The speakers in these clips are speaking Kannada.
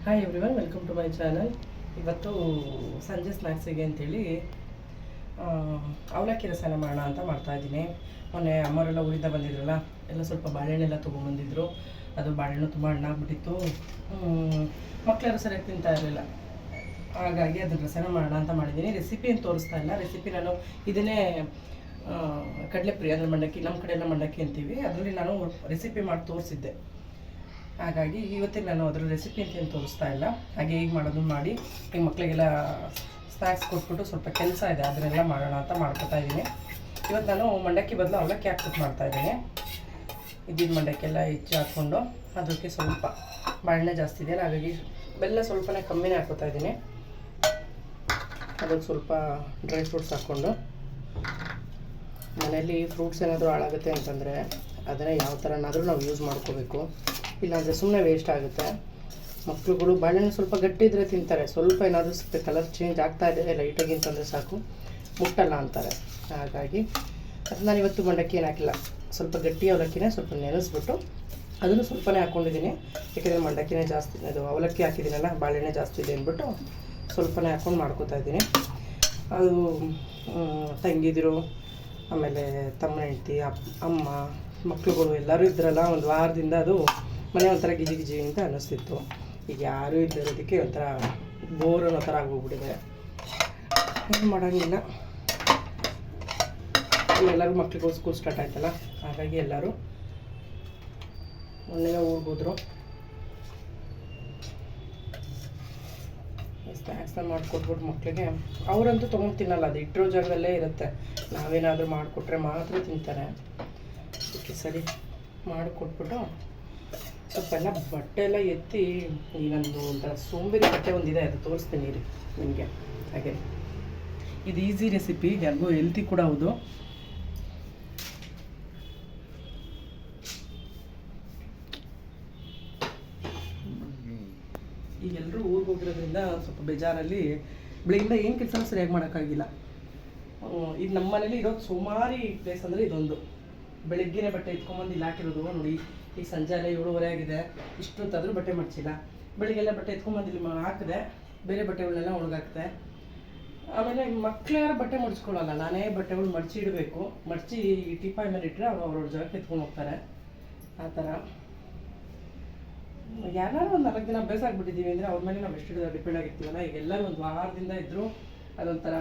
Hi everyone, welcome to my channel. ಇವತ್ತು ಸಂಜೆ ಸ್ನ್ಯಾಕ್ಸಿಗೆ ಅಂತೇಳಿ ಅವಲಕ್ಕಿ ರಸನ ಮಾಡೋಣ ಅಂತ ಮಾಡ್ತಾಯಿದ್ದೀನಿ. ಮೊನ್ನೆ ಅಮ್ಮವರೆಲ್ಲ ಊರಿಂದ ಬಂದಿದ್ರಲ್ಲ, ಎಲ್ಲ ಸ್ವಲ್ಪ ಬಾಳೆಹಣ್ಣೆಲ್ಲ ತೊಗೊಂಬಂದಿದ್ರು. ಅದು ಬಾಳೆಹಣ್ಣು ತುಂಬ ಹಣ್ಣಾಗ್ಬಿಟ್ಟಿತ್ತು, ಮಕ್ಕಳೆಲ್ಲ ಸರಿಯಾಗಿ ತಿಂತಾ ಇರಲಿಲ್ಲ. ಹಾಗಾಗಿ ಅದ್ರ ರಸನ ಮಾಡೋಣ ಅಂತ ಮಾಡಿದ್ದೀನಿ. ರೆಸಿಪಿ ಏನು ತೋರಿಸ್ತಾ ಇಲ್ಲ. ರೆಸಿಪಿ ನಾನು ಇದನ್ನೇ ಕಡಲೆಪುರಿ ಅಂದರೆ ಮಂಡಕ್ಕಿ, ನಮ್ಮ ಕಡೆ ಎಲ್ಲ ಮಂಡಕ್ಕಿ ಅಂತೀವಿ, ಅದರಲ್ಲಿ ನಾನು ರೆಸಿಪಿ ಮಾಡಿ ತೋರಿಸಿದ್ದೆ. ಹಾಗಾಗಿ ಇವತ್ತಿಗೆ ನಾನು ಅದರ ರೆಸಿಪಿ ಅಂತ ಏನು ತೋರಿಸ್ತಾ ಇಲ್ಲ. ಹಾಗೆ ಈಗ ಮಾಡೋದು ಮಾಡಿ ಈಗ ಮಕ್ಕಳಿಗೆಲ್ಲ ಸ್ನ್ಯಾಕ್ಸ್ ಕೊಟ್ಬಿಟ್ಟು ಸ್ವಲ್ಪ ಕೆಲಸ ಇದೆ, ಅದನ್ನೆಲ್ಲ ಮಾಡೋಣ ಅಂತ ಮಾಡ್ಕೊತಾ ಇದ್ದೀನಿ. ಇವತ್ತು ನಾನು ಮಂಡಕ್ಕಿ ಬದಲು ಅವಲಕ್ಕಿ ಹಾಕ್ಬಿಟ್ಟು ಮಾಡ್ತಾಯಿದ್ದೀನಿ. ಇದ್ದಿದ್ದು ಮಂಡಕ್ಕಿ ಎಲ್ಲ ಹೆಚ್ಚು ಹಾಕ್ಕೊಂಡು ಅದಕ್ಕೆ ಸ್ವಲ್ಪ ಬಾಳೆಹಣ್ಣೆ ಜಾಸ್ತಿ ಇದೆ, ಹಾಗಾಗಿ ಬೆಲ್ಲ ಸ್ವಲ್ಪನೇ ಕಮ್ಮಿನೇ ಹಾಕ್ಕೊತಾ ಇದ್ದೀನಿ. ಅದಕ್ಕೆ ಸ್ವಲ್ಪ ಡ್ರೈ ಫ್ರೂಟ್ಸ್ ಹಾಕ್ಕೊಂಡು, ಮನೆಯಲ್ಲಿ ಫ್ರೂಟ್ಸ್ ಏನಾದರೂ ಹಾಳಾಗುತ್ತೆ ಅಂತಂದರೆ ಅದನ್ನೇ ಯಾವ ಥರನಾದರೂ ನಾವು ಯೂಸ್ ಮಾಡ್ಕೋಬೇಕು, ಇಲ್ಲಾಂದರೆ ಸುಮ್ಮನೆ ವೇಸ್ಟ್ ಆಗುತ್ತೆ. ಮಕ್ಕಳುಗಳು ಬಾಳೆಹಣ್ಣು ಸ್ವಲ್ಪ ಗಟ್ಟಿ ಇದ್ದರೆ ತಿಂತಾರೆ, ಸ್ವಲ್ಪ ಏನಾದರೂ ಸ್ವಲ್ಪ ಕಲರ್ ಚೇಂಜ್ ಆಗ್ತಾ ಇದೆ ಲೈಟಾಗಿ ಅಂತಂದರೆ ಸಾಕು, ಮುಟ್ಟಲ್ಲ ಅಂತಾರೆ. ಹಾಗಾಗಿ ಅದು ನಾನು ಇವತ್ತು ಮಂಡಕ್ಕಿ ಏನು ಹಾಕಿಲ್ಲ, ಸ್ವಲ್ಪ ಗಟ್ಟಿ ಅವಲಕ್ಕಿನೇ ಸ್ವಲ್ಪ ನೆನೆಸ್ಬಿಟ್ಟು ಅದನ್ನು ಸ್ವಲ್ಪನೇ ಹಾಕ್ಕೊಂಡಿದ್ದೀನಿ. ಯಾಕೆಂದರೆ ಮಂಡಕ್ಕಿನೇ ಜಾಸ್ತಿ, ಅದು ಅವಲಕ್ಕಿ ಹಾಕಿದ್ದೀನಲ್ಲ, ಬಾಳೆಹಣ್ಣೆ ಜಾಸ್ತಿ ಇದೆ ಅಂದ್ಬಿಟ್ಟು ಸ್ವಲ್ಪನೇ ಹಾಕ್ಕೊಂಡು ಮಾಡ್ಕೊತಾ ಇದ್ದೀನಿ. ಅದು ತಂಗಿದಿರು, ಆಮೇಲೆ ತಮ್ಮನ ಹೆಂಡತಿ, ಅಮ್ಮ, ಮಕ್ಕಳುಗಳು ಎಲ್ಲರೂ ಇದ್ರಲ್ಲ, ಒಂದು ವಾರದಿಂದ ಅದು ಮನೆ ಒಂಥರ ಗಿಜಿ ಗಿಜಿ ಅಂತ ಅನ್ನಿಸ್ತಿತ್ತು. ಈಗ ಯಾರೂ ಇದ್ದಿರೋದಕ್ಕೆ ಒಂಥರ ಬೋರ್ ಅನ್ನೋ ಥರ ಆಗೋಗ್ಬಿಟ್ಟಿದೆ. ಏನು ಮಾಡೋಂಗಿಲ್ಲ, ಎಲ್ಲರೂ ಮಕ್ಳಿಗೂ ಸ್ಕೂಲ್ ಸ್ಟಾರ್ಟ್ ಆಯ್ತಲ್ಲ, ಹಾಗಾಗಿ ಎಲ್ಲರೂ ಮೊನ್ನೆ ಊರಿಗೆ ಹೋದ್ರು. ಸ್ನ್ಯಾಕ್ಸ್ನ ಮಾಡಿಕೊಟ್ಬಿಟ್ಟು ಮಕ್ಕಳಿಗೆ, ಅವರಂತೂ ತೊಗೊಂಡು ತಿನ್ನಲ್ಲ, ಅದು ಇಟ್ಟಿರೋ ಜಾಗದಲ್ಲೇ ಇರುತ್ತೆ. ನಾವೇನಾದರೂ ಮಾಡಿಕೊಟ್ರೆ ಮಾತ್ರ ತಿಂತಾರೆ. ಅದಕ್ಕೆ ಸರಿ ಮಾಡಿಕೊಟ್ಬಿಟ್ಟು ಸ್ವಲ್ಪ ಎಲ್ಲ ಬಟ್ಟೆ ಎಲ್ಲ ಎತ್ತಿ, ಈ ನಂದು ಒಂಥರ ಸೋಂಬೇರಿ ಬಟ್ಟೆ ಒಂದಿದೆ, ಅದು ತೋರಿಸ್ತೀನಿ ರೀ ನಿಮಗೆ. ಹಾಗೆ ಇದು ಈಸಿ ರೆಸಿಪಿ, ಯಾರಿಗೂ ಹೆಲ್ತಿ ಕೂಡ ಹೌದು. ಈಗ ಎಲ್ಲರೂ ಊರಿಗೆ ಹೋಗಿರೋದ್ರಿಂದ ಸ್ವಲ್ಪ ಬೇಜಾರಲ್ಲಿ ಬೆಳಗಿಂದ ಏನು ಕೆಲಸ ಸರಿಯಾಗಿ ಮಾಡೋಕ್ಕಾಗಿಲ್ಲ. ಈಗ ನಮ್ಮ ಮನೇಲಿ ಇರೋದು ಸುಮಾರಿ ಪ್ಲೇಸ್ ಅಂದರೆ ಇದೊಂದು. ಬೆಳಗ್ಗೆನೇ ಬಟ್ಟೆ ಎತ್ಕೊಂಬಂದು ಇಲ್ಲಿ ಹಾಕಿರೋದು ನೋಡಿ. ಈಗ ಸಂಜೆ ಎಲ್ಲ 7:30 ಆಗಿದೆ, ಇಷ್ಟೊತ್ತಾದರೂ ಬಟ್ಟೆ ಮಡಚಿಲ್ಲ. ಬೆಳಿಗ್ಗೆಲ್ಲ ಬಟ್ಟೆ ಎತ್ಕೊಂಬಂದು ಇಲ್ಲಿ ಹಾಕಿದೆ, ಬೇರೆ ಬಟ್ಟೆಗಳನ್ನೆಲ್ಲ ಒಣಗಾಕ್ತೆ. ಆಮೇಲೆ ಮಕ್ಳು ಯಾರು ಬಟ್ಟೆ ಮಡ್ಚ್ಕೊಳ್ಳಲ್ಲ, ನಾನೇ ಬಟ್ಟೆಗಳು ಮಡಚಿ ಇಡಬೇಕು. ಮಡಚಿ ಟಿಪಾಯಿ ಮೇಲೆ ಇಟ್ಟರೆ ಅವ್ರವ್ರ ಜಾಗಕ್ಕೆ ಎತ್ಕೊಂಡು ಹೋಗ್ತಾರೆ. ಆ ಥರ ಯಾರು ಒಂದು 4 ದಿನ ಅಭ್ಯಾಸ ಆಗಿಬಿಟ್ಟಿದ್ದೀವಿ ಅಂದರೆ ಅವ್ರ ಮೇಲೆ ನಾವು ಎಷ್ಟು ಡಿಪೆಂಡ್ ಆಗಿರ್ತೀವಲ್ಲ. ಈಗ ಎಲ್ಲರೂ ಒಂದು ವಾರದಿಂದ ಇದ್ದರು, ಅದೊಂಥರ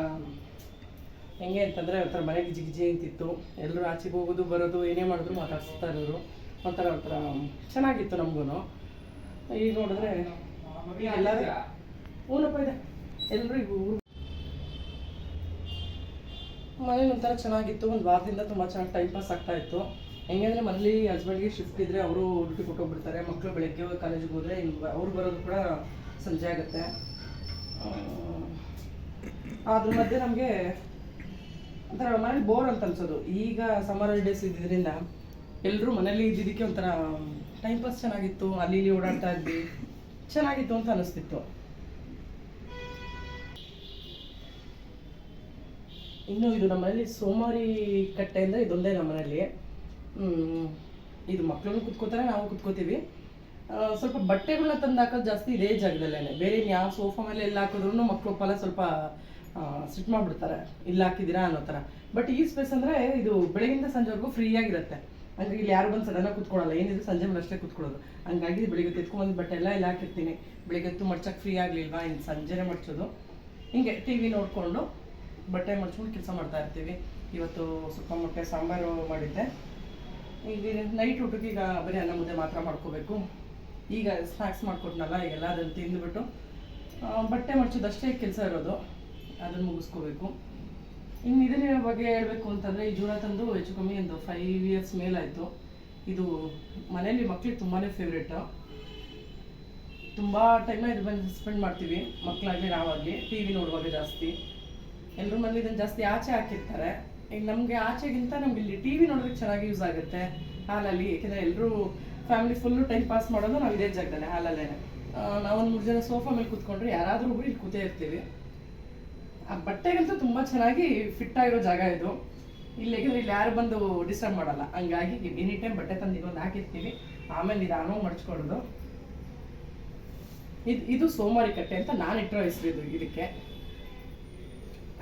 ಹೆಂಗೆ ಅಂತಂದರೆ ಒಂಥರ ಮನೆ ಗಿಜಿ ಗಿಜಿ ಅಂತಿತ್ತು. ಎಲ್ಲರೂ ಆಚೆಗೆ ಹೋಗೋದು ಬರೋದು ಏನೇ ಮಾಡಿದ್ರು ಮಾತಾಡ್ಸ್ತಾ ಇರೋರು, ಒಂಥರ ಚೆನ್ನಾಗಿತ್ತು ನಮಗೂ. ಈಗ ನೋಡಿದ್ರೆ ಎಲ್ಲರೂ ಊನಪ್ಪ ಇದೆ, ಎಲ್ಲರೂ ಈಗ ಮನೇಲಿ ಒಂಥರ ಚೆನ್ನಾಗಿತ್ತು. ಒಂದು ವಾರದಿಂದ ತುಂಬ ಚೆನ್ನಾಗಿ ಟೈಮ್ ಪಾಸ್ ಆಗ್ತಾಯಿತ್ತು. ಹೆಂಗೆ ಅಂದರೆ ಮನೇಲಿ ಹಸ್ಬೆಂಡ್ಗೆ ಶಿಫ್ಟ್ ಇದ್ದರೆ ಅವರು ಡ್ಯೂಟಿ ಕೊಟ್ಟೋಗ್ಬಿಡ್ತಾರೆ, ಮಕ್ಕಳು ಬೆಳಗ್ಗೆ ಕಾಲೇಜಿಗೆ ಹೋದರೆ ಅವ್ರು ಬರೋದು ಕೂಡ ಸಂಜೆ ಆಗುತ್ತೆ. ಅದ್ರ ಮಧ್ಯೆ ನಮಗೆ ಒಂಥರ ಮನೇಲಿ ಬೋರ್ ಅಂತ ಅನ್ಸೋದು. ಈಗ ಸಮ್ಮರ್ ಹಾಲಿಡೇಸ್ ಇದ್ದಿದ್ದರಿಂದ ಎಲ್ಲರೂ ಮನೇಲಿ ಇದ್ದಿದ್ದಕ್ಕೆ ಒಂಥರ ಟೈಮ್ ಪಾಸ್ ಚೆನ್ನಾಗಿತ್ತು, ಅಲ್ಲಿ ಇಲ್ಲಿ ಓಡಾಡ್ತಾ ಇದ್ವಿ, ಚೆನ್ನಾಗಿತ್ತು ಅಂತ ಅನ್ನಿಸ್ತಿತ್ತು. ಇನ್ನು ಇದು ನಮ್ಮ ಮನೇಲಿ ಸೋಮಾರಿ ಕಟ್ಟೆ ಅಂದರೆ ಇದೊಂದೇ ನಮ್ಮ ಮನೇಲಿ. ಇದು ಮಕ್ಕಳು ಕುತ್ಕೋತಾರೆ, ನಾವು ಕುತ್ಕೋತೀವಿ. ಸ್ವಲ್ಪ ಬಟ್ಟೆಗಳನ್ನ ತಂದು ಹಾಕೋದು ಜಾಸ್ತಿ ಇದೇ ಜಾಗದಲ್ಲೇ, ಬೇರೆ ಯಾವ ಸೋಫಾ ಮೇಲೆ ಎಲ್ಲ ಹಾಕಿದ್ರು ಮಕ್ಕಳು ಫಲ ಸ್ವಲ್ಪ ಸಿಟ್ ಮಾಡಿಬಿಡ್ತಾರೆ, ಇಲ್ಲಿ ಹಾಕಿದ್ದೀರಾ ಅನ್ನೋ ಥರ. ಬಟ್ ಈ ಸ್ಪೇಸ್ ಅಂದರೆ ಇದು ಬೆಳಗಿಂದ ಸಂಜೆವರೆಗೂ ಫ್ರೀಯಾಗಿರುತ್ತೆ. ಅಂದರೆ ಇಲ್ಲಿ ಯಾರು ಬಂದು ಸಡನ್ನಾಗಿ ಕುತ್ಕೊಳ್ಳಲ್ಲ, ಏನಿದೆ ಸಂಜೆ ಮೇಲೆ ಅಷ್ಟೇ ಕುತ್ಕೊಳ್ಳೋದು. ಹಂಗಾಗಿ ಬೆಳಿಗ್ಗೆ ಎತ್ಕೊಂಡ್ಬಂದು ಬಟ್ಟೆ ಎಲ್ಲ ಇಲ್ಲಿ ಹಾಕಿರ್ತೀನಿ. ಬೆಳಿಗ್ಗೆ ಎತ್ತು ಮಡ್ಚಕ್ಕೆ ಫ್ರೀ ಆಗಲಿಲ್ವಾ, ಇನ್ನು ಸಂಜೆನೇ ಮಡ್ಚೋದು. ಹಿಂಗೆ ಟಿ ವಿ ನೋಡಿಕೊಂಡು ಬಟ್ಟೆ ಮಡ್ಚ್ಕೊಂಡು ಕೆಲಸ ಮಾಡ್ತಾ ಇರ್ತೀವಿ. ಇವತ್ತು ಸ್ವಲ್ಪ ಮೊಟ್ಟೆ ಸಾಂಬಾರು ಮಾಡಿದ್ದೆ. ಈಗ ನೈಟ್ ಊಟಕ್ಕೆ ಈಗ ಬರೀ ಅನ್ನ ಮುದ್ದೆ ಮಾತ್ರ ಮಾಡ್ಕೋಬೇಕು. ಈಗ ಸ್ನ್ಯಾಕ್ಸ್ ಮಾಡ್ಕೊಟ್ನಲ್ಲ, ಈಗೆಲ್ಲ ಅದನ್ನು ತಿಂದುಬಿಟ್ಟು ಬಟ್ಟೆ ಮಡ್ಚೋದಷ್ಟೇ ಕೆಲಸ ಇರೋದು, ಅದನ್ನು ಮುಗಿಸ್ಕೋಬೇಕು. ಇನ್ನು ಇದನ್ನೇ ಬಗ್ಗೆ ಹೇಳಬೇಕು ಅಂತಂದರೆ, ಈ ಜೂಳ ತಂದು ಹೆಚ್ಚು ಕಮ್ಮಿ ಒಂದು 5 ಇಯರ್ಸ್ ಮೇಲಾಯಿತು. ಇದು ಮನೇಲಿ ಮಕ್ಳಿಗೆ ತುಂಬಾ ಫೇವ್ರೇಟು. ತುಂಬ ಟೈಮ್ನ ಇದು ಬಂದು ಸ್ಪೆಂಡ್ ಮಾಡ್ತೀವಿ, ಮಕ್ಕಳಾಗಲಿ ನಾವಾಗಲಿ. ಟಿ ವಿ ನೋಡುವಾಗ ಜಾಸ್ತಿ ಎಲ್ಲರೂ ಮನೇಲಿ ಇದನ್ನು ಜಾಸ್ತಿ ಆಚೆ ಹಾಕಿರ್ತಾರೆ. ಈಗ ನಮಗೆ ಆಚೆಗಿಂತ ನಮ್ಗೆ ಇಲ್ಲಿ ಟಿ ವಿ ನೋಡೋದಕ್ಕೆ ಚೆನ್ನಾಗಿ ಯೂಸ್ ಆಗುತ್ತೆ ಹಾಲಲ್ಲಿ. ಏಕೆಂದರೆ ಎಲ್ಲರೂ ಫ್ಯಾಮಿಲಿ ಫುಲ್ಲು ಟೈಮ್ ಪಾಸ್ ಮಾಡೋದು ನಾವು ಇದೇ ಜಾಗದಲ್ಲೇ, ಹಾಲಲ್ಲೇ. ನಾವೊಂದು 3 ಜನ ಸೋಫಾ ಮೇಲೆ ಕೂತ್ಕೊಂಡ್ರೆ ಯಾರಾದರೂ ಒಬ್ಬರು ಇಲ್ಲಿ ಕೂತೇ ಇರ್ತೀವಿ. ಆ ಬಟ್ಟೆಗಂತೂ ತುಂಬ ಚೆನ್ನಾಗಿ ಫಿಟ್ ಆಗಿರೋ ಜಾಗ ಇದು. ಇಲ್ಲಿ ಯಾಕೆಂದರೆ ಇಲ್ಲಿ ಯಾರು ಬಂದು ಡಿಸ್ಟರ್ಬ್ ಮಾಡಲ್ಲ, ಹಂಗಾಗಿ ಎನಿ ಟೈಮ್ ಬಟ್ಟೆ ತಂದು ಇನ್ನೊಂದು ಹಾಕಿರ್ತೀವಿ. ಆಮೇಲೆ ನಿಧಾನವಾಗಿ ಮಡ್ಚ್ಕೊಳ್ಳೋದು. ಇದು ಸೋಮಾರಿ ಕಟ್ಟೆ ಅಂತ ನಾನು ಇಟ್ಟಿರೋ ಹೆಸರು ಇದಕ್ಕೆ.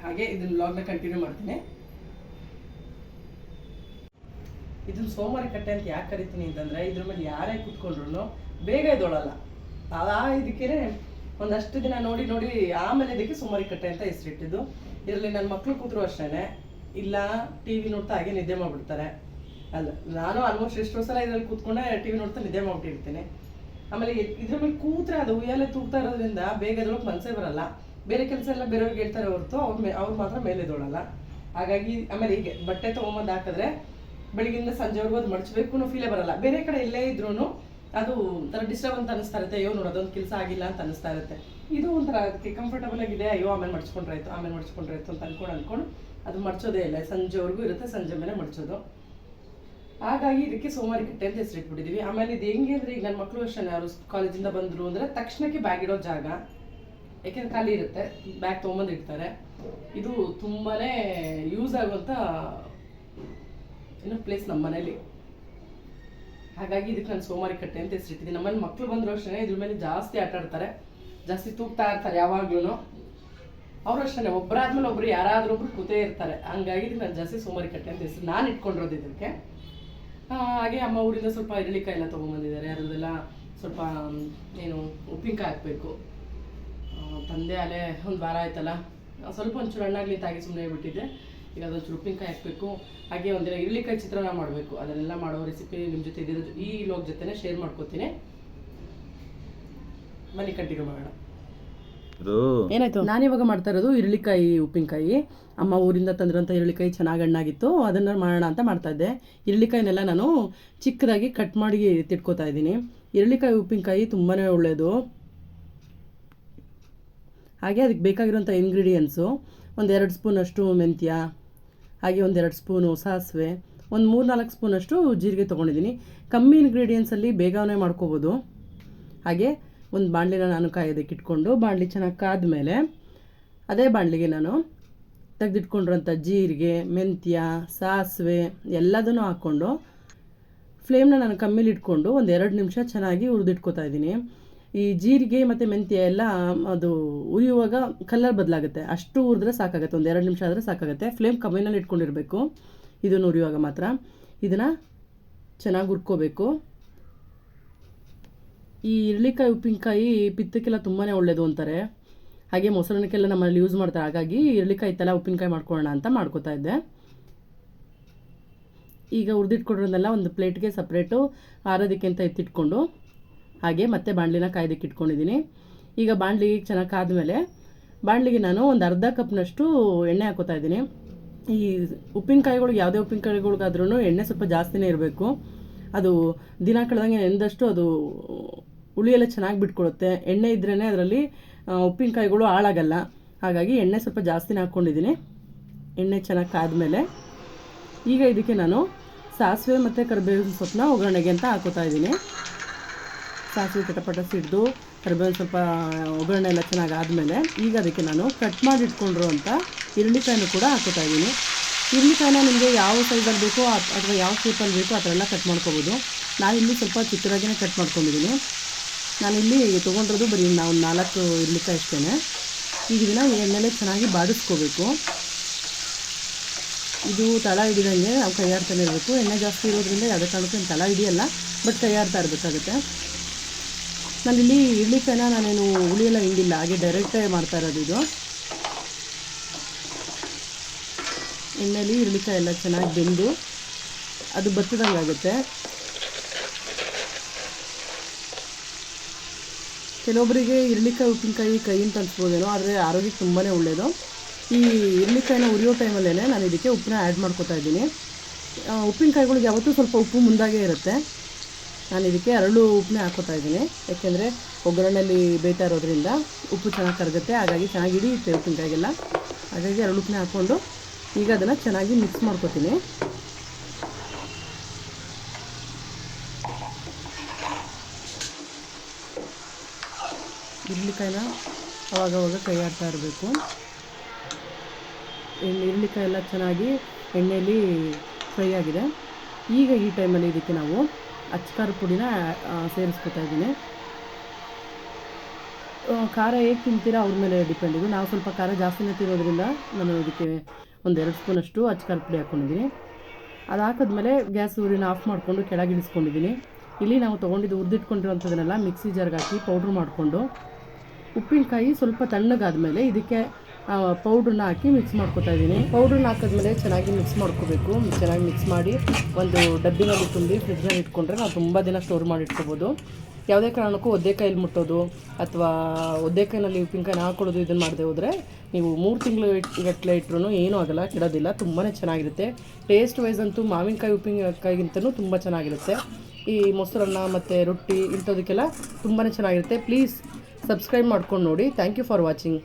ಹಾಗೆ ಇದನ್ನ ವ್ಲಾಗ್ನ ಕಂಟಿನ್ಯೂ ಮಾಡ್ತೀನಿ. ಇದನ್ನ ಸೋಮಾರಿ ಕಟ್ಟೆ ಅಂತ ಯಾಕೆ ಕರಿತೀನಿ ಅಂತಂದ್ರೆ ಇದ್ರ ಮೇಲೆ ಯಾರೇ ಕೂತ್ಕೊಂಡ್ರು ಬೇಗ ಎದ್ದೊಳಲ್ಲ. ಇದಕ್ಕೆ ಒಂದಷ್ಟು ದಿನ ನೋಡಿ ನೋಡಿ ಆಮೇಲೆ ಇದಕ್ಕೆ ಸೋಮಾರಿ ಕಟ್ಟೆ ಅಂತ ಹೆಸರಿಟ್ಟಿದ್ದು. ಇದರಲ್ಲಿ ನನ್ನ ಮಕ್ಳು ಕೂತ್ರು ಅಷ್ಟೇನೆ, ಇಲ್ಲ ಟಿವಿ ನೋಡ್ತಾ ಹಾಗೆ ನಿದ್ದೆ ಮಾಡ್ಬಿಡ್ತಾರೆ. ಅಲ್ಲ, ನಾನು ಆಲ್ಮೋಸ್ಟ್ ಎಷ್ಟೋ ಸಲ ಇದರಲ್ಲಿ ಕೂತ್ಕೊಂಡೆ ಟಿವಿ ನೋಡ್ತಾ ನಿದ್ದೆ ಮಾಡ್ಬಿಟ್ಟಿರ್ತೀನಿ. ಆಮೇಲೆ ಇದ್ರ ಮೇಲೆ ಕೂತ್ರೆ ಅದು ಉಯ್ಯಾಲೆ ತೂಗ್ತಾ ಇರೋದ್ರಿಂದ ಬೇಗ ಎದ್ದೊಳಕ್ಕೆ ಮನಸ್ಸೇ ಬರಲ್ಲ. ಬೇರೆ ಕೆಲಸ ಎಲ್ಲ ಬೇರೆಯವ್ರಿಗೆ ಹೇಳ್ತಾರೆ ಹೊರತು ಅವ್ರು ಮಾತ್ರ ಮೇಲೆ ಎದ್ದೊಳಲ್ಲ. ಹಾಗಾಗಿ ಆಮೇಲೆ ಹೀಗೆ ಬಟ್ಟೆ ತೊಗೊಂಬಂದು ಹಾಕಿದ್ರೆ ಬೆಳಗಿಂದ ಸಂಜೆವರೆಗೂ ಅದು ಮಡಚಬೇಕು ಅನ್ನೋ ಫೀಲೇ ಬರಲ್ಲ. ಬೇರೆ ಕಡೆ ಎಲ್ಲೇ ಇದ್ರೂ ಅದು ಒಂಥರ ಡಿಸ್ಟರ್ಬ್ ಅಂತ ಅನಿಸ್ತಾ ಇರುತ್ತೆ. ಅಯ್ಯೋ ನೋಡು ಅದೊಂದು ಕೆಲಸ ಆಗಿಲ್ಲ ಅಂತ ಅನಿಸ್ತಾ ಇರುತ್ತೆ. ಇದು ಒಂಥರ ಅದಕ್ಕೆ ಕಂಫರ್ಟಬಲ್ ಆಗಿದೆ. ಅಯ್ಯೋ ಆಮೇಲೆ ಮಡ್ಚ್ಕೊಂಡ್ರಾಯ್ತು ಅಂತ ಅನ್ಕೊಂಡು ಅದು ಮಡ್ಚೋದೇ ಇಲ್ಲ. ಸಂಜೆವರೆಗೂ ಇರುತ್ತೆ, ಸಂಜೆ ಮೇಲೆ ಮಡ್ಚೋದು. ಹಾಗಾಗಿ ಇದಕ್ಕೆ ಸೋಮಾರಿ ಕಟ್ಟೆ ಅಂತ ಹೆಸರಿಟ್ಬಿಟ್ಟಿದ್ದೀವಿ. ಆಮೇಲೆ ಇದು ಹೆಂಗೆ ಅಂದರೆ ಈಗ ನನ್ನ ಮಕ್ಕಳು ಅಷ್ಟೇ, ಅವರು ಕಾಲೇಜಿಂದ ಬಂದರು ಅಂದರೆ ತಕ್ಷಣಕ್ಕೆ ಬ್ಯಾಗ್ ಇಡೋ ಜಾಗ, ಯಾಕೆಂದ್ರೆ ಖಾಲಿ ಇರುತ್ತೆ, ಬ್ಯಾಗ್ ತೊಗೊಂಬಂದು ಇಡ್ತಾರೆ. ಇದು ತುಂಬಾ ಯೂಸ್ ಆಗುವಂಥ ಪ್ಲೇಸ್ ನಮ್ಮ ಮನೇಲಿ. ಹಾಗಾಗಿ ಇದಕ್ಕೆ ನಾನು ಸೋಮಾರಿ ಕಟ್ಟೆ ಅಂತ ಹೆಸರಿಟ್ಟಿದ್ದೀನಿ. ನಮ್ಮಲ್ಲಿ ಮಕ್ಕಳು ಬಂದರೂ ಅಷ್ಟೇ ಇದ್ರ ಮೇಲೆ ಜಾಸ್ತಿ ಆಟ ಆಡ್ತಾರೆ, ಜಾಸ್ತಿ ತೂಗ್ತಾ ಇರ್ತಾರೆ ಯಾವಾಗ್ಲೂ. ಅವರು ಅಷ್ಟೇ ಒಬ್ಬರಾದ್ಮೇಲೆ ಒಬ್ರು ಯಾರಾದ್ರೂ ಒಬ್ರು ಕೂತೇ ಇರ್ತಾರೆ. ಹಂಗಾಗಿ ಇದಕ್ಕೆ ನಾನು ಜಾಸ್ತಿ ಸೋಮಾರಿ ಕಟ್ಟೆ ಅಂತ ಹೆಸರು ನಾನು ಇಟ್ಕೊಂಡಿರೋದು ಇದಕ್ಕೆ. ಹಾಗೆ ಅಮ್ಮ ಊರಿಂದ ಸ್ವಲ್ಪ ಇರಳಿಕಾಯಿ ಎಲ್ಲ ತೊಗೊಂಬಂದಿದ್ದಾರೆ. ಅದರದೆಲ್ಲ ಸ್ವಲ್ಪ ಏನು ಉಪ್ಪಿನಕಾಯಿ ಹಾಕಬೇಕು. ತಂದೆ ಅಲ್ಲೇ ಒಂದು ವಾರ ಆಯ್ತಲ್ಲ, ಸ್ವಲ್ಪ ಒಂಚೂರು ಹಣ್ಣಾಗ್ಲಿ ತಾಗಿ ಸುಮ್ಮನೆ ಬಿಟ್ಟಿದ್ದೆ. ಈಗ ಅದೊಂಚೂರು ಉಪ್ಪಿನಕಾಯಿ ಹಾಕಬೇಕು. ಹಾಗೆ ಒಂದಿನ ಇರಳಿಕಾಯಿ ಚಿತ್ರಾನ್ನ ಮಾಡಬೇಕು. ಅದನ್ನೆಲ್ಲ ಮಾಡೋ ರೆಸಿಪಿ ನಿಮ್ಮ ಜೊತೆ ಈ ವ್ಲಾಗ್ ಜೊತೆನೇ ಶೇರ್ ಮಾಡ್ಕೋತೀನಿ. ಬನ್ನಿ ಕಂಟಿನ್ಯೂ ಮಾಡೋಣ. ಏನಾಯ್ತು, ನಾನಿವಾಗ ಮಾಡ್ತಾ ಇರೋದು ಇರಳಿಕಾಯಿ ಉಪ್ಪಿನಕಾಯಿ. ಅಮ್ಮ ಊರಿಂದ ತಂದಿರೋಂಥ ಇರಳಿಕಾಯಿ ಚೆನ್ನಾಗಿ ಹಣ್ಣಾಗಿತ್ತು, ಅದನ್ನು ಮಾಡೋಣ ಅಂತ ಮಾಡ್ತಾ ಇದ್ದೆ. ಇರಳಿಕಾಯಿನೆಲ್ಲ ನಾನು ಚಿಕ್ಕದಾಗಿ ಕಟ್ ಮಾಡಿ ತಿಟ್ಕೋತಾ ಇದ್ದೀನಿ. ಇರಳಿಕಾಯಿ ಉಪ್ಪಿನಕಾಯಿ ತುಂಬಾ ಒಳ್ಳೆಯದು. ಹಾಗೆ ಅದಕ್ಕೆ ಬೇಕಾಗಿರೋಂಥ ಇಂಗ್ರೀಡಿಯೆಂಟ್ಸು, ಒಂದು 2 ಸ್ಪೂನಷ್ಟು ಮೆಂತ್ಯ, ಹಾಗೆ ಒಂದು 2 ಸ್ಪೂನು ಸಾಸಿವೆ, ಒಂದು 3-4 ಸ್ಪೂನಷ್ಟು ಜೀರಿಗೆ ತೊಗೊಂಡಿದ್ದೀನಿ. ಕಮ್ಮಿ ಇಂಗ್ರೀಡಿಯೆಂಟ್ಸಲ್ಲಿ ಬೇಗನೆ ಮಾಡ್ಕೋಬೋದು. ಹಾಗೆ ಒಂದು ಬಾಣಲಿನ ನಾನು ಕಾಯೋದಕ್ಕೆ ಇಟ್ಕೊಂಡು, ಬಾಣಲಿ ಚೆನ್ನಾಗಿ ಕಾದ್ಮೇಲೆ ಅದೇ ಬಾಣಲಿಗೆ ನಾನು ತೆಗೆದಿಟ್ಕೊಂಡಿರೋಂಥ ಜೀರಿಗೆ, ಮೆಂತ್ಯ, ಸಾಸಿವೆ ಎಲ್ಲದನ್ನು ಹಾಕ್ಕೊಂಡು ಫ್ಲೇಮ್ನ ನಾನು ಕಮ್ಮಿಲಿ ಇಟ್ಕೊಂಡು ಒಂದು 2 ನಿಮಿಷ ಚೆನ್ನಾಗಿ ಹುರಿದಿಟ್ಕೋತಾ ಇದ್ದೀನಿ. ಈ ಜೀರಿಗೆ ಮತ್ತು ಮೆಂತ್ಯ ಎಲ್ಲ ಅದು ಉರಿಯುವಾಗ ಕಲರ್ ಬದಲಾಗುತ್ತೆ, ಅಷ್ಟು ಹುರಿದ್ರೆ ಸಾಕಾಗುತ್ತೆ. ಒಂದು 2 ನಿಮಿಷ ಆದರೆ ಸಾಕಾಗುತ್ತೆ. ಫ್ಲೇಮ್ ಕಮ್ಮಿನಲ್ಲಿ ಇಟ್ಕೊಂಡಿರಬೇಕು ಇದನ್ನು ಉರಿಯುವಾಗ ಮಾತ್ರ. ಇದನ್ನು ಚೆನ್ನಾಗಿ ಹುರ್ಕೋಬೇಕು. ಈ ಇರಳಿಕಾಯಿ ಉಪ್ಪಿನಕಾಯಿ ಪಿತ್ತಕ್ಕೆಲ್ಲ ತುಂಬಾ ಒಳ್ಳೆಯದು ಅಂತಾರೆ. ಹಾಗೆ ಮೊಸರನ್ನಕ್ಕೆಲ್ಲ ನಮ್ಮಲ್ಲಿ ಯೂಸ್ ಮಾಡ್ತಾರೆ. ಹಾಗಾಗಿ ಇರಳಿಕಾಯಿ ತಲ ಉಪ್ಪಿನಕಾಯಿ ಮಾಡ್ಕೊಳ್ಳೋಣ ಅಂತ ಮಾಡ್ಕೋತಾ ಇದ್ದೆ. ಈಗ ಹುರಿದಿಟ್ಕೊಡ್ರನ್ನೆಲ್ಲ ಒಂದು ಪ್ಲೇಟ್ಗೆ ಸಪ್ರೇಟು ಆರೋದಕ್ಕೆ ಅಂತ ಎತ್ತಿಟ್ಕೊಂಡು, ಹಾಗೆ ಮತ್ತೆ ಬಾಣಲಿನ ಕಾಯ್ದಕ್ಕೆ ಇಟ್ಕೊಂಡಿದ್ದೀನಿ. ಈಗ ಬಾಣಲಿ ಚೆನ್ನಾಗಿ ಕಾದ್ಮೇಲೆ ಬಾಣಲಿಗೆ ನಾನು ಒಂದು ಅರ್ಧ ಕಪ್ನಷ್ಟು ಎಣ್ಣೆ ಹಾಕೋತಾ ಇದ್ದೀನಿ. ಈ ಉಪ್ಪಿನಕಾಯಿಗಳಿಗೆ ಯಾವುದೇ ಉಪ್ಪಿನಕಾಯಿಗಳಿಗಾದ್ರೂ ಎಣ್ಣೆ ಸ್ವಲ್ಪ ಜಾಸ್ತಿನೇ ಇರಬೇಕು. ಅದು ದಿನ ಕಳೆದಂಗೆ ನೆಂದಷ್ಟು ಅದು ಹುಳಿಯೆಲ್ಲ ಚೆನ್ನಾಗಿ ಬಿಟ್ಕೊಳುತ್ತೆ. ಎಣ್ಣೆ ಇದ್ರೇ ಅದರಲ್ಲಿ ಉಪ್ಪಿನಕಾಯಿಗಳು ಹಾಳಾಗಲ್ಲ. ಹಾಗಾಗಿ ಎಣ್ಣೆ ಸ್ವಲ್ಪ ಜಾಸ್ತಿನೇ ಹಾಕ್ಕೊಂಡಿದ್ದೀನಿ. ಎಣ್ಣೆ ಚೆನ್ನಾಗಿ ಕಾದ್ಮೇಲೆ ಈಗ ಇದಕ್ಕೆ ನಾನು ಸಾಸಿವೆ ಮತ್ತು ಕರಿಬೇವಿನ ಸೊಪ್ಪನ್ನ ಒಗ್ಗರಣೆಗೆ ಅಂತ ಹಾಕೋತಾ ಇದ್ದೀನಿ. ಸಾಸಿವೆ ಚಟಪಟ ಸಿಡ್ದು ಕರಿಬೇವಿನ ಸ್ವಲ್ಪ ಒಗ್ಗರಣೆ ಎಲ್ಲ ಚೆನ್ನಾಗಿ ಆದಮೇಲೆ ಈಗ ಅದಕ್ಕೆ ನಾನು ಕಟ್ ಮಾಡಿ ಇಟ್ಕೊಂಡಿರುವಂಥ ಇರಳಿಕಾಯಿನೂ ಕೂಡ ಹಾಕೋತಾ ಇದ್ದೀನಿ. ಇರಳಿಕಾಯಿನ ನಿಮಗೆ ಯಾವ ಸೈಜಲ್ಲಿ ಬೇಕೋ ಅಥವಾ ಯಾವ ಶೇಪಲ್ಲಿ ಬೇಕೋ ಆ ಥರ ಎಲ್ಲ ಕಟ್ ಮಾಡ್ಕೋಬೋದು. ನಾನಿಲ್ಲಿ ಸ್ವಲ್ಪ ಚಿಕ್ಕದಾಗಿಯೇ ಕಟ್ ಮಾಡ್ಕೊಂಡಿದ್ದೀನಿ. ನಾನಿಲ್ಲಿ ತೊಗೊಂಡಿರೋದು ಬರೀ ನಾವು 4 ಇರಳಿಕಾಯಿ ಅಷ್ಟೇ. ಈಗ ಇದನ್ನು ಎಣ್ಣೆಲೆ ಚೆನ್ನಾಗಿ ಬಾಡಿಸ್ಕೋಬೇಕು. ಇದು ತಳ ಹಿಡಿದಂಗೆ ನಾವು ಕೈ ಆಡ್ತಾನೆ ಇರಬೇಕು. ಎಣ್ಣೆ ಜಾಸ್ತಿ ಇರೋದ್ರಿಂದ ಯಾವುದೇ ಕಾರಣಕ್ಕೂ ತಳ ಹಿಡಿಯಲ್ಲ, ಬಟ್ ಕೈ ಆಡ್ತಾ ಇರಬೇಕಾಗುತ್ತೆ. ನಾನಿಲ್ಲಿ ಇರಳಿಕಾಯಿನ ನಾನೇನು ಹುಳಿಯೆಲ್ಲ ಹಿಂಡಿಲ್ಲ, ಹಾಗೆ ಡೈರೆಕ್ಟೇ ಮಾಡ್ತಾ ಇರೋದು. ಇದು ಎಣ್ಣೆಲಿ ಇರಳಿಕಾಯಿ ಎಲ್ಲ ಚೆನ್ನಾಗಿ ಬೆಂದು ಅದು ಬತ್ತದಂಗೆ ಆಗುತ್ತೆ. ಕೆಲವೊಬ್ಬರಿಗೆ ಇರಳಿಕಾಯಿ ಉಪ್ಪಿನಕಾಯಿ ಕೈಯಿಂದ ಅನ್ಸ್ಬೋದೇನೋ, ಆದರೆ ಆರೋಗ್ಯಕ್ಕೆ ತುಂಬಾ ಒಳ್ಳೆಯದು. ಈ ಇರಳಿಕಾಯಿನ ಉರಿಯೋ ಟೈಮಲ್ಲೇ ನಾನು ಇದಕ್ಕೆ ಉಪ್ಪನ್ನ ಆ್ಯಡ್ ಮಾಡ್ಕೋತಾ ಇದ್ದೀನಿ. ಉಪ್ಪಿನಕಾಯಿಗಳಿಗೆ ಯಾವತ್ತೂ ಸ್ವಲ್ಪ ಉಪ್ಪು ಮುಂದಾಗೆ ಇರುತ್ತೆ. ನಾನು ಇದಕ್ಕೆ 2 ಉಪ್ಪನ್ನೇ ಹಾಕೋತಾ ಇದ್ದೀನಿ, ಯಾಕೆಂದರೆ ಒಗ್ಗರಣೆಯಲ್ಲಿ ಬೇಯ್ತಾ ಇರೋದ್ರಿಂದ ಉಪ್ಪು ಚೆನ್ನಾಗಿ ಕರಗುತ್ತೆ. ಹಾಗಾಗಿ ಚೆನ್ನಾಗಿ ಹಿಡಿಯುತ್ತೆ ಉಪ್ಪಿನಕಾಯಿಗೆಲ್ಲ. ಹಾಗಾಗಿ 2 ಉಪ್ಪನ್ನೇ ಹಾಕ್ಕೊಂಡು ಈಗ ಅದನ್ನು ಚೆನ್ನಾಗಿ ಮಿಕ್ಸ್ ಮಾಡ್ಕೊತೀನಿ. ಇರಳಿಕಾಯಿನ ಅವಾಗವಾಗ ಕೈ ಆಡ್ತಾ ಇರಬೇಕು. ಇರಳಿಕಾಯಿ ಎಲ್ಲ ಚೆನ್ನಾಗಿ ಎಣ್ಣೆಯಲ್ಲಿ ಫ್ರೈ ಆಗಿದೆ. ಈಗ ಈ ಟೈಮಲ್ಲಿ ಇದಕ್ಕೆ ನಾವು ಅಚ್ಚ ಖಾರದ ಪುಡಿನ ಸೇರಿಸ್ಕೊತಾ ಇದ್ದೀನಿ. ಖಾರ ಹೇಗೆ ತಿಂತೀರಾ ಅವ್ರ ಮೇಲೆ ಡಿಪೆಂಡ್. ಇದು ನಾವು ಸ್ವಲ್ಪ ಖಾರ ಜಾಸ್ತಿನೇ ತಿನ್ನೋದ್ರಿಂದ ನಾನು ಇದಕ್ಕೆ ಒಂದು 2 ಸ್ಪೂನಷ್ಟು ಅಚ್ಚ ಪುಡಿ ಹಾಕ್ಕೊಂಡಿದ್ದೀನಿ. ಅದು ಹಾಕಿದ್ಮೇಲೆ ಗ್ಯಾಸ್ ಊರಿನ ಆಫ್ ಮಾಡಿಕೊಂಡು ಕೆಳಗೆ ಇಳಿಸ್ಕೊಂಡಿದ್ದೀನಿ. ಇಲ್ಲಿ ನಾವು ತೊಗೊಂಡಿದ್ದು ಹುರಿದಿಟ್ಕೊಂಡಿರೋಂಥದ್ದನ್ನೆಲ್ಲ ಮಿಕ್ಸಿ ಜಾರ್ಗೆ ಹಾಕಿ ಪೌಡ್ರ್ ಮಾಡಿಕೊಂಡು, ಉಪ್ಪಿನಕಾಯಿ ಸ್ವಲ್ಪ ತಣ್ಣಗಾದ್ಮೇಲೆ ಇದಕ್ಕೆ ಪೌಡ್ರನ್ನ ಹಾಕಿ ಮಿಕ್ಸ್ ಮಾಡ್ಕೊತಾ ಇದ್ದೀನಿ. ಪೌಡ್ರನ್ನ ಹಾಕಿದ್ಮೇಲೆ ಚೆನ್ನಾಗಿ ಮಿಕ್ಸ್ ಮಾಡ್ಕೋಬೇಕು. ಚೆನ್ನಾಗಿ ಮಿಕ್ಸ್ ಮಾಡಿ ಒಂದು ಡಬ್ಬಿನಲ್ಲಿ ತುಂಬಿ ಫ್ರಿಡ್ಜ್ನಲ್ಲಿ ಇಟ್ಕೊಂಡ್ರೆ ನಾವು ತುಂಬ ದಿನ ಸ್ಟೋರ್ ಮಾಡಿ ಇಟ್ಕೋಬೋದು. ಯಾವುದೇ ಕಾರಣಕ್ಕೂ ಒದ್ದೆಕಾಯಲ್ಲಿ ಮುಟ್ಟೋದು ಅಥವಾ ಒದ್ದೆಕಾಯಿನಲ್ಲಿ ಉಪ್ಪಿನಕಾಯಿನ ಹಾಕೊಳ್ಳೋದು ಇದನ್ನು ಮಾಡದೆ ಹೋದರೆ ನೀವು 3 ತಿಂಗಳು ಗಟ್ಟಲೆ ಇಟ್ಟರು ಏನೂ ಆಗೋಲ್ಲ, ಕೆಡೋದಿಲ್ಲ, ತುಂಬಾ ಚೆನ್ನಾಗಿರುತ್ತೆ. ಟೇಸ್ಟ್ ವೈಸ್ ಅಂತೂ ಮಾವಿನಕಾಯಿ ಉಪ್ಪಿನಕಾಯಿಗಿಂತಲೂ ತುಂಬ ಚೆನ್ನಾಗಿರುತ್ತೆ. ಈ ಮೊಸರನ್ನ ಮತ್ತು ರೊಟ್ಟಿ ಇಂಥದಕ್ಕೆಲ್ಲ ತುಂಬಾ ಚೆನ್ನಾಗಿರುತ್ತೆ. ಪ್ಲೀಸ್ ಸಬ್ಸ್ಕ್ರೈಬ್ ಮಾಡ್ಕೊಂಡು ನೋಡಿ. Thank you for watching.